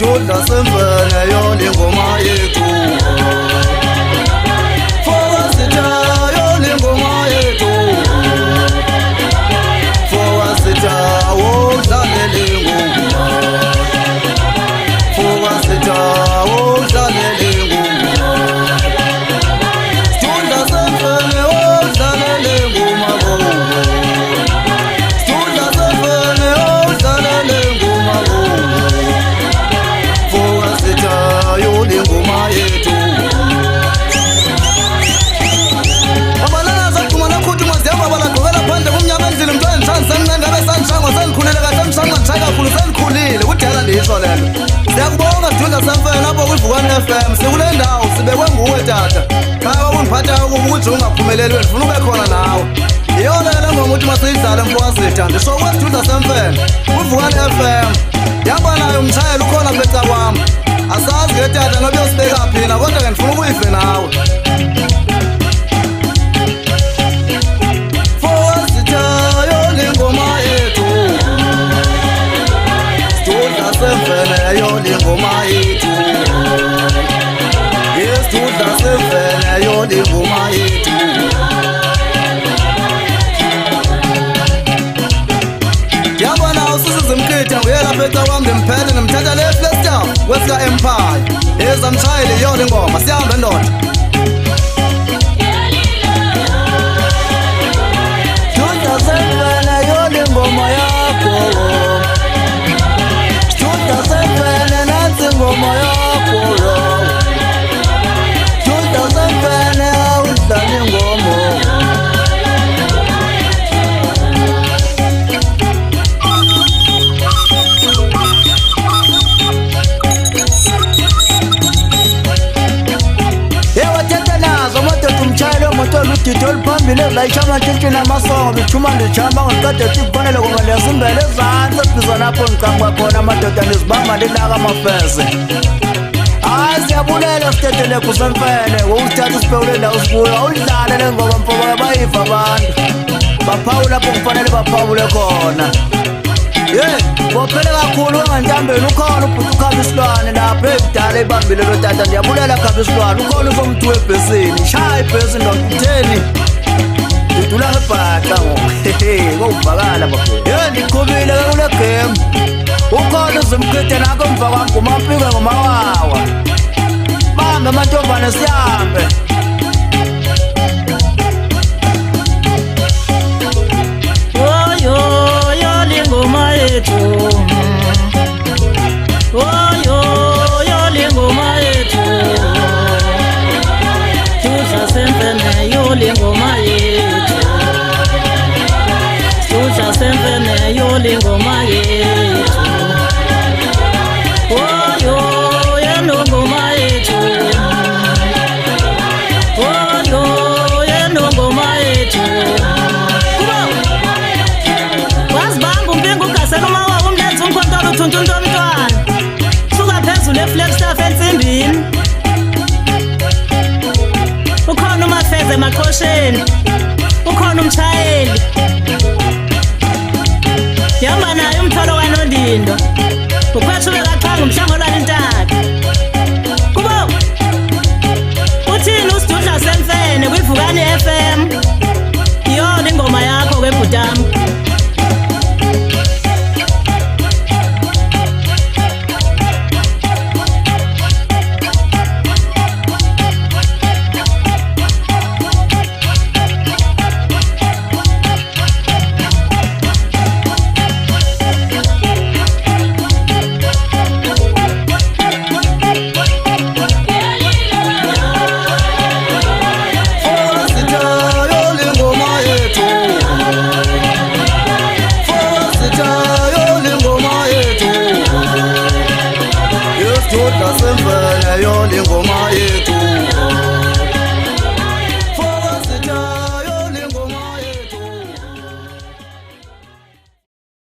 Isitudla semvene yona ingoma yethu. Fowasitha yona ingoma yethu. Fowasitha wodlalela ingoma. Fowasitha wodlalela ingoma. Isitudla semvene wodlalela ingoma. Isitudla semvene wodlalela ingoma. Fowasitha yona ingoma yethu. Siyakubonga Isitudla semvene lapho kwiVukani FM. Sikule ndawo sibekwe nguwe tata. Cha ungiphatha ukuthi ungaphumeleli wena ufuna ube khona nawe. Iyona le ngoma uthi masiyidlale Mfowasitha. Ndisho kweSitudla semvene kwiVukani FM. Yaba nayo umshayeli ukhona pheca kwami. Asazi ke tata ngoba uyosibeka phina kodwa ke ngifuna ukuyive nawe. Fowasitha yona ingoma yethu. Isitudla semvene yona ingoma yethu. Isitudla semvene yona ingoma yethu. Yabona uSisizi Mkhithi nguyela pheca kwami ndimphethe ndimthatha le Flagstaff wesika Empire. Ezamshayeli yona ingoma sihambe ndoda. Isitudla semvene yona ingoma yakho. Isitudla semvene nansi ingoma yakho. Isitudla semvene awudlala ingoma. Umthetho oluphambili ezilayisha amantshintshi namasongo bithuma ndijamba ngiqede kufanele koma ndiyasimbele ezantsi ebhiza lapho ngicangwa khona amadoda ndizibamba ndilaka amafeze. Hayi siyabulela sithethelekho semfene ngokusithatha isipewule ndawo sikuyo awudlale le ngoba mfoka bayiva abantu baphawule lapho kufanele baphawule khona. Bophele kakhulu ungantambeni ukhona ubhuti uKhabisilwane lapho ebudala ebambile lo tata ndiyabulela Khabisilwane ukhona usomntu webhesini shaya ibhesi ndokutheni ndidula ngebhaxa ngokuvakala bafethu ndiqhubile kule game ukhona uzimkhithe nako emva kwami ngumapike ngumawawa bambe amantombane sihambe. Ngoma yethu. Yo lingoma yethu. Isitudla semvene yo lingoma yethu. Isitudla semvene yo lingoma yethu. Yeno ngoma yethu. Yeno ngoma yethu. Thunthunto mntwana suka phezulu eFlagstaff ensimbini ukhona umafeze emaqhosheni ukhona umshayeli yamba naye umtholo kaNondindo ukhwethule kaqhanga umhlangolwane intaka kubo uthini uSitudla semfene kwiVukani FM iyona ingoma yakho webhutami. Isitudla semvene yona ingoma